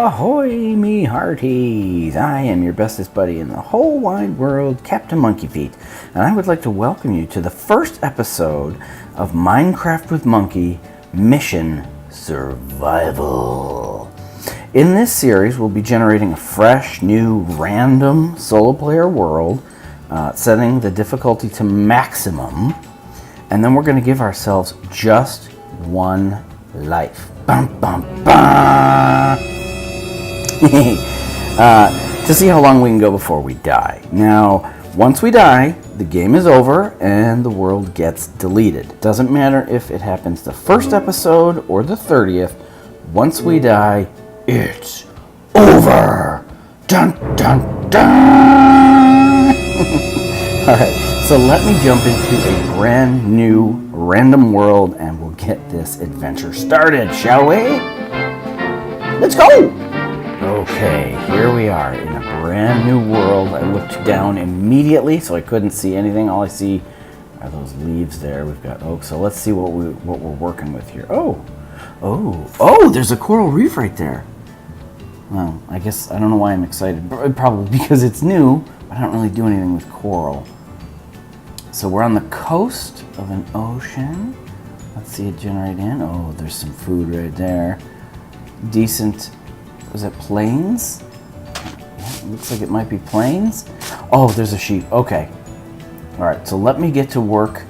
Ahoy, me hearties! I am your bestest buddy in the whole wide world, Captain Monkey Feet, and I would like to welcome you to the first episode of Minecraft with Monkey Mission Survival. In this series, we'll be generating a fresh, new, random solo player world, setting the difficulty to maximum, and then we're going to give ourselves just one life. Bum, bum, bum. To see how long we can go before we die. Now, once we die, the game is over and the world gets deleted. Doesn't matter if it happens the first episode or the 30th. Once we die, it's over. Dun, dun, dun. Alright, so let me jump into a brand new random world and we'll get this adventure started, shall we? Let's go! Okay, here we are in a brand new world. I looked down immediately so I couldn't see anything. All I see are those leaves there. We've got oak, so let's see what we're working with here. Oh, there's a coral reef right there. Well, I guess, I don't know why I'm excited. Probably because it's new, but I don't really do anything with coral. So we're on the coast of an ocean. Let's see it generate in. Oh, there's some food right there. Decent. Was it plains? Yeah, it looks like it might be plains. Oh, there's a sheep. Okay. All right, so let me get to work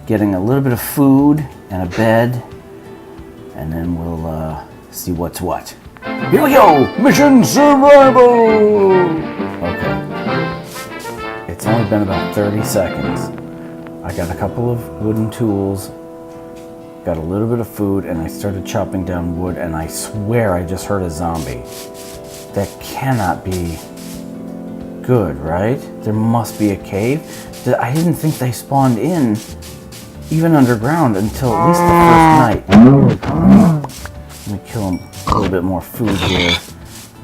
getting a little bit of food and a bed, and then we'll see what's what. Here we go! Mission Survival! Okay. It's only been about 30 seconds. I got a couple of wooden tools, got a little bit of food, and I started chopping down wood, and I swear I just heard a zombie. That cannot be good, right? There must be a cave. I didn't think they spawned in, even underground, until at least the first night. Let me kill them a little bit more food here.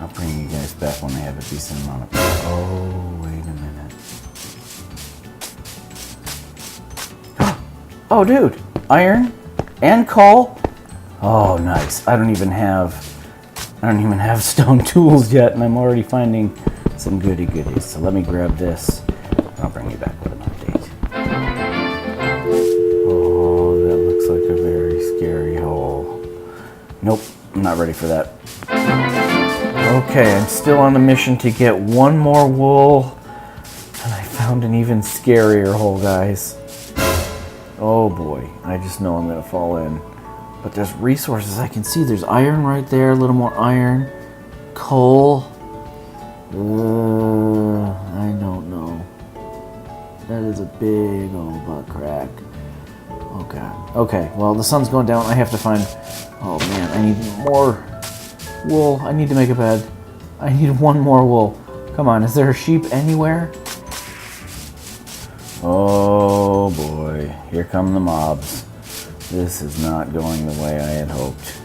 I'll bring you guys back when they have a decent amount of food. Oh, wait a minute. Oh, dude, iron and coal. Oh, nice. I don't even have stone tools yet, and I'm already finding some goodies. So let me grab this. I'll bring you back with an update. Oh, that looks like a very scary hole. Nope, I'm not ready for that. Okay, I'm still on the mission to get one more wool, and I found an even scarier hole, guys. Oh boy, I just know I'm gonna fall in. But there's resources I can see. There's iron right there, a little more iron. Coal. I don't know. That is a big old butt crack. Oh god. Okay, well the sun's going down. I have to find... Oh man, I need more wool. I need to make a bed. I need one more wool. Come on, is there a sheep anywhere? Oh boy, here come the mobs. This is not going the way I had hoped.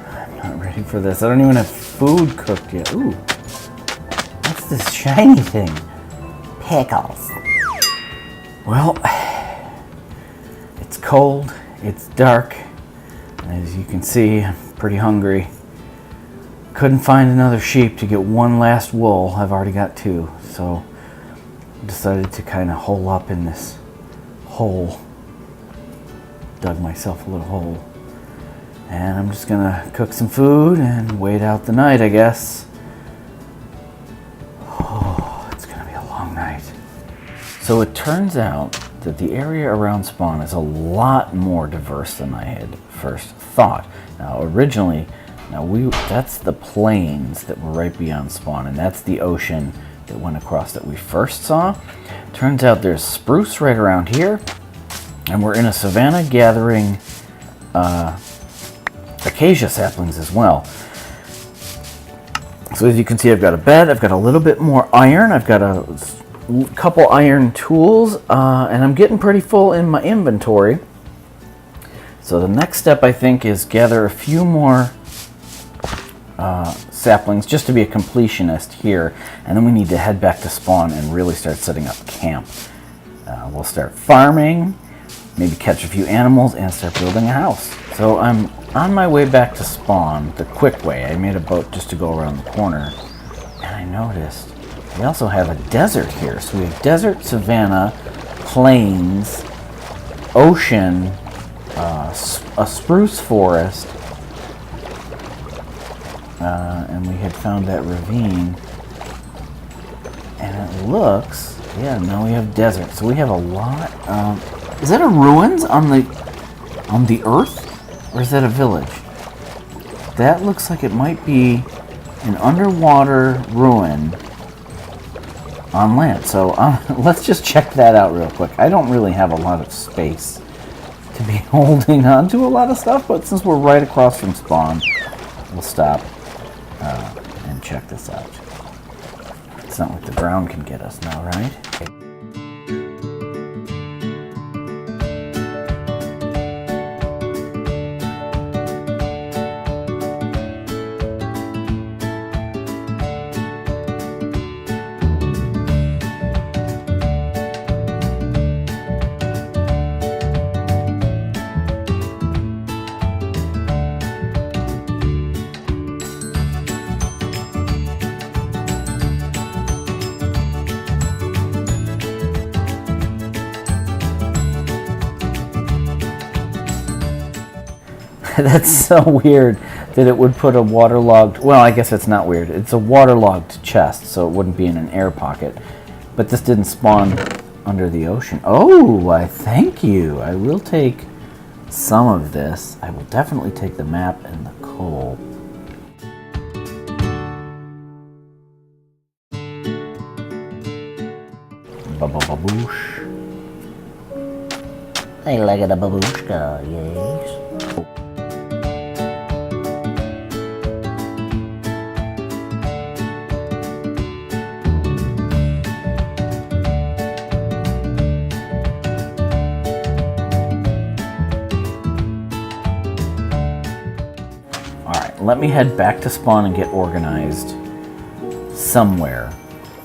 I'm not ready for this. I don't even have food cooked yet. Ooh, what's this shiny thing? Pickles. Well, it's cold, it's dark. As you can see, I'm pretty hungry. Couldn't find another sheep to get one last wool. I've already got two, so I decided to kind of hole up in this hole. Dug myself a little hole. And I'm just gonna cook some food and wait out the night, I guess. Oh, it's gonna be a long night. So it turns out that the area around spawn is a lot more diverse than I had first thought. Now originally, that's the plains that were right beyond spawn, and that's the ocean that went across that we first saw. Turns out there's spruce right around here, and we're in a savanna gathering acacia saplings as well. So as you can see, I've got a bed, I've got a little bit more iron, I've got a couple iron tools, and I'm getting pretty full in my inventory. So the next step, I think, is gather a few more saplings just to be a completionist here, and then we need to head back to spawn and really start setting up camp. We'll start farming, maybe catch a few animals, and start building a house. So I'm on my way back to spawn, the quick way. I made a boat just to go around the corner. And I noticed we also have a desert here. So we have desert, savanna, plains, ocean, a spruce forest, and we had found that ravine. And it looks, yeah, now we have desert. So we have a lot. Is that a ruins on the earth? Or is that a village? That looks like it might be an underwater ruin on land. So let's just check that out real quick. I don't really have a lot of space to be holding on to a lot of stuff, but since we're right across from spawn, we'll stop and check this out. It's not like the ground can get us now, right? That's so weird that it would put a waterlogged, well, I guess it's not weird. It's a waterlogged chest, so it wouldn't be in an air pocket. But this didn't spawn under the ocean. Oh, I thank you. I will take some of this. I will definitely take the map and the coal. Ba-ba-ba-boosh. I like it a babushka, yes. Let me head back to spawn and get organized somewhere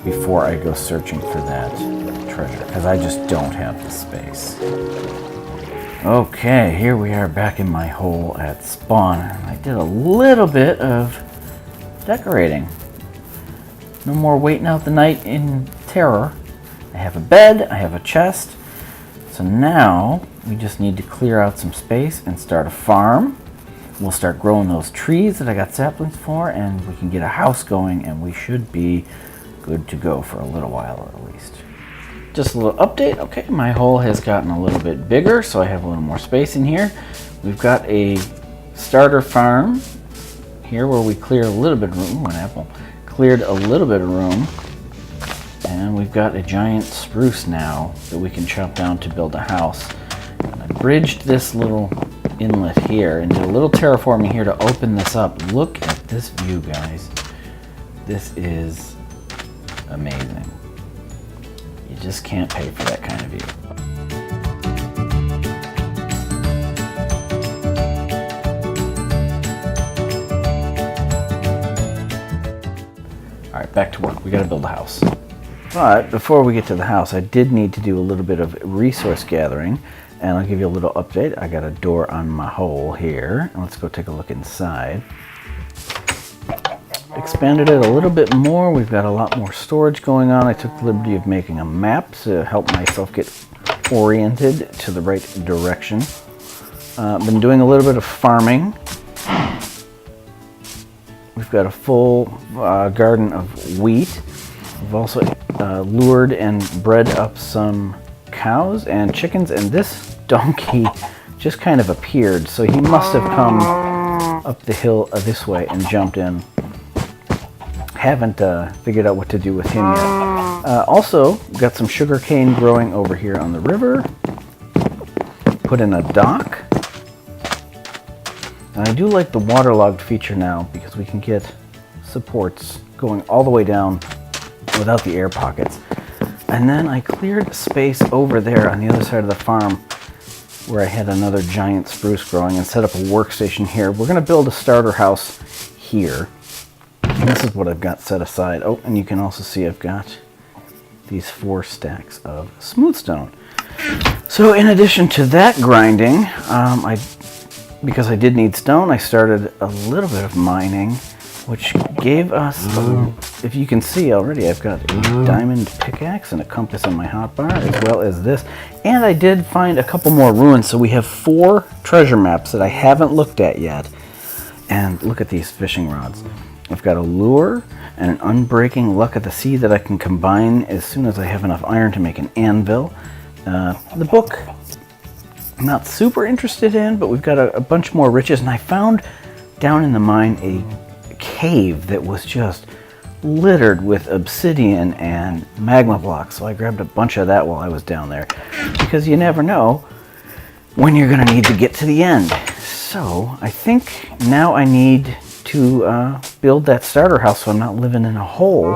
before I go searching for that treasure, because I just don't have the space. Okay, here we are back in my hole at spawn. I did a little bit of decorating. No more waiting out the night in terror. I have a bed, I have a chest. So now we just need to clear out some space and start a farm. We'll start growing those trees that I got saplings for, and we can get a house going, and we should be good to go for a little while at least. Just a little update. Okay, my hole has gotten a little bit bigger, so I have a little more space in here. We've got a starter farm here where we cleared a little bit of room. One apple. Cleared a little bit of room, and we've got a giant spruce now that we can chop down to build a house. And I bridged this little inlet here and did a little terraforming here to open this up. Look at this view, guys. This is amazing. You just can't pay for that kind of view. All right, back to work. We got to build a house. But before we get to the house, I did need to do a little bit of resource gathering. And I'll give you a little update. I got a door on my hole here. And let's go take a look inside. Expanded it a little bit more. We've got a lot more storage going on. I took the liberty of making a map to help myself get oriented to the right direction. Been doing a little bit of farming. We've got a full garden of wheat. We've also lured and bred up some cows and chickens, and this donkey just kind of appeared, so he must have come up the hill this way and jumped in. Haven't figured out what to do with him yet. Also, got some sugar cane growing over here on the river. Put in a dock. And I do like the waterlogged feature now because we can get supports going all the way down without the air pockets. And then I cleared space over there on the other side of the farm where I had another giant spruce growing and set up a workstation here. We're going to build a starter house here. And this is what I've got set aside. Oh, and you can also see I've got these 4 stacks of smooth stone. So in addition to that grinding, I because I did need stone, I started a little bit of mining, which gave us, if you can see already, I've got a diamond pickaxe and a compass on my hotbar, as well as this. And I did find a couple more ruins, so we have 4 treasure maps that I haven't looked at yet. And look at these fishing rods. I've got a lure and an unbreaking luck of the sea that I can combine as soon as I have enough iron to make an anvil. The book, I'm not super interested in, but we've got a bunch more riches. And I found down in the mine a cave that was just littered with obsidian and magma blocks. So I grabbed a bunch of that while I was down there, because you never know when you're going to need to get to the end. So I think now I need to build that starter house so I'm not living in a hole,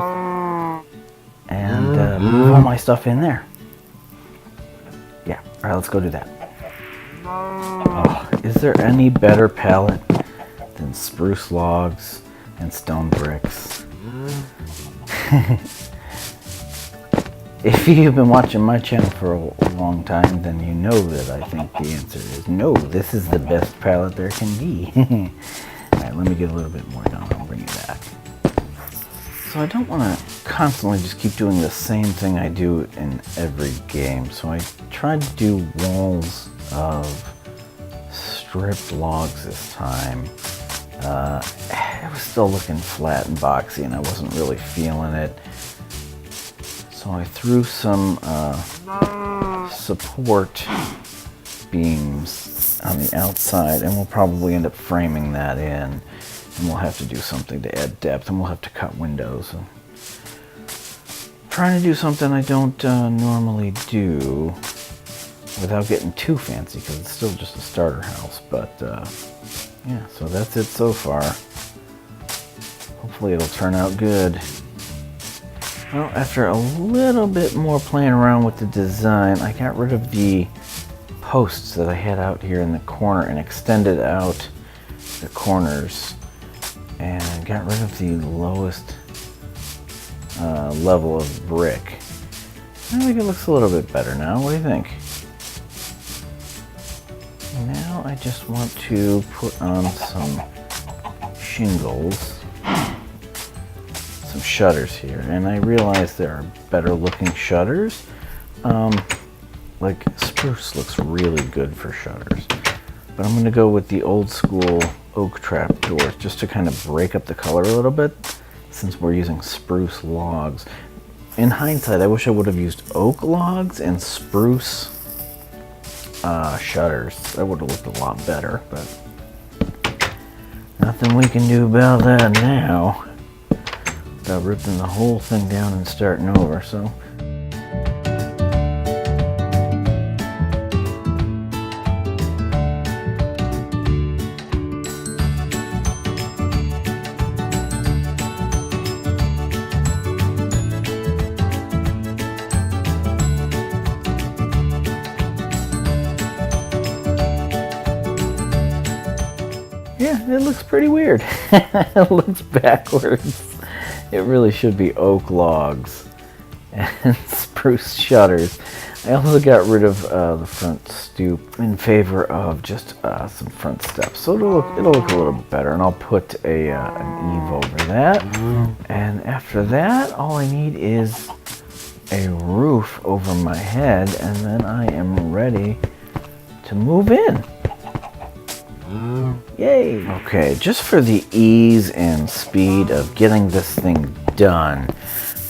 and move all my stuff in there. Yeah, all right, let's go do that. Oh, is there any better palette than spruce logs and stone bricks? If you've been watching my channel for a long time, then you know that I think the answer is no. This is the best palette there can be. Alright, let me get a little bit more down. I'll bring you back. So I don't want to constantly just keep doing the same thing I do in every game. So I tried to do walls of stripped logs this time. It was still looking flat and boxy, and I wasn't really feeling it. So I threw some support beams on the outside, and we'll probably end up framing that in. And we'll have to do something to add depth, and we'll have to cut windows. So, trying to do something I don't normally do without getting too fancy, because it's still just a starter house. But yeah, so that's it so far. Hopefully it'll turn out good. Well, after a little bit more playing around with the design, I got rid of the posts that I had out here in the corner and extended out the corners, and got rid of the lowest level of brick. I think it looks a little bit better now. What do you think? Now I just want to put on some shingles, some shutters here, and I realize there are better looking shutters. Like spruce looks really good for shutters, but I'm going to go with the old school oak trap doors just to kind of break up the color a little bit, since we're using spruce logs. In hindsight, I wish I would have used oak logs and spruce shutters. That would have looked a lot better, but nothing we can do about that now without ripping the whole thing down and starting over. So yeah, it looks pretty weird. It looks backwards. It really should be oak logs and spruce shutters. I also got rid of the front stoop in favor of just some front steps. So it'll look a little bit better, and I'll put an eave over that. And after that, all I need is a roof over my head, and then I am ready to move in. Yay! Okay, just for the ease and speed of getting this thing done,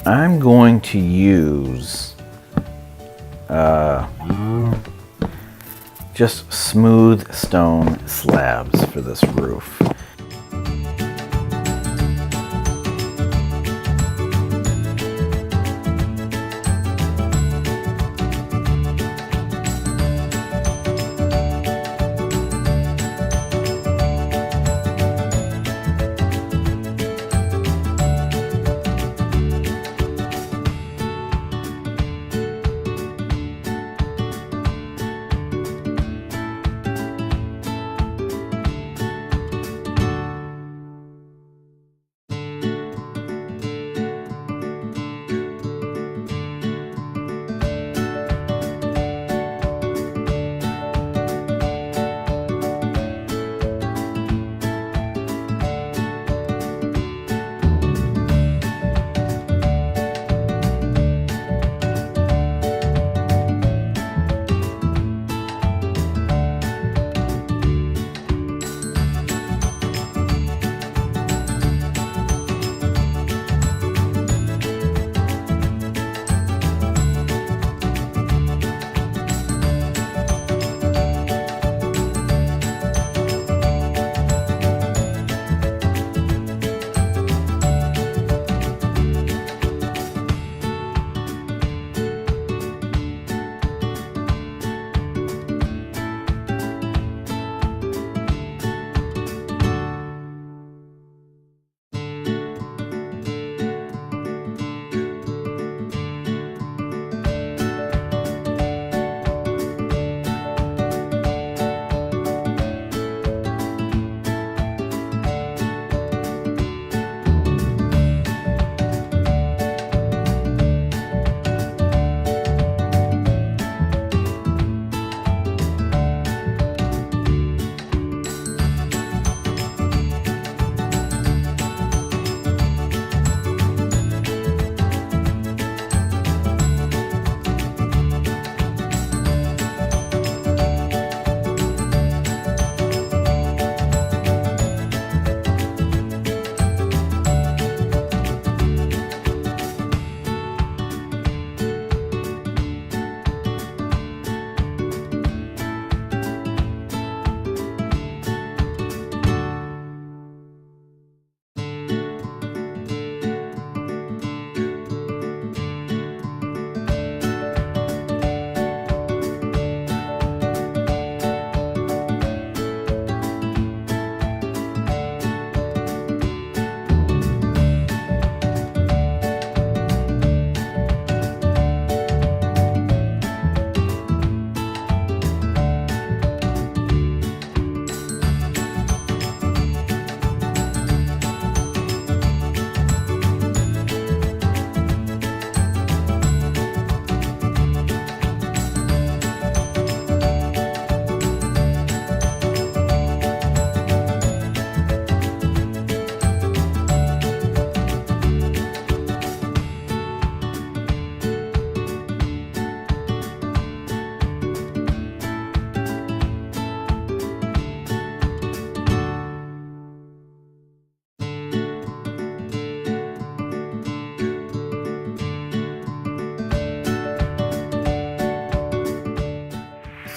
I'm going to use just smooth stone slabs for this roof.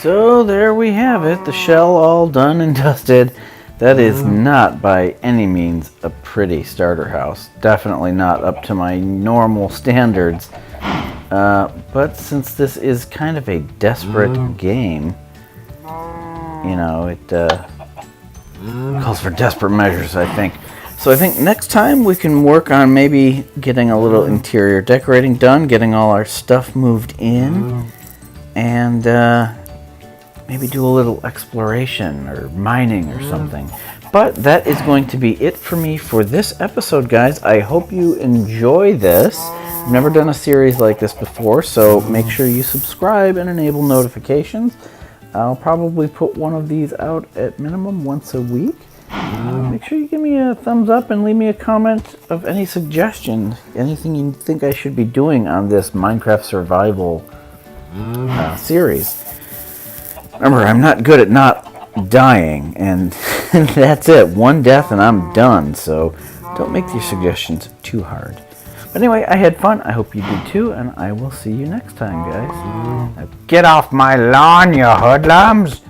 So there we have it, the shell all done and dusted. That is not by any means a pretty starter house. Definitely not up to my normal standards. But since this is kind of a desperate game, you know, it calls for desperate measures, I think. So I think next time we can work on maybe getting a little interior decorating done, getting all our stuff moved in, and maybe do a little exploration or mining or something. But that is going to be it for me for this episode, guys. I hope you enjoy this. I've never done a series like this before, so make sure you subscribe and enable notifications. I'll probably put one of these out at minimum once a week. Make sure you give me a thumbs up and leave me a comment of any suggestions, anything you think I should be doing on this Minecraft survival series. Remember, I'm not good at not dying, and that's it. One death and I'm done, so don't make your suggestions too hard. But anyway, I had fun. I hope you did too, and I will see you next time, guys. Now, get off my lawn, you hoodlums!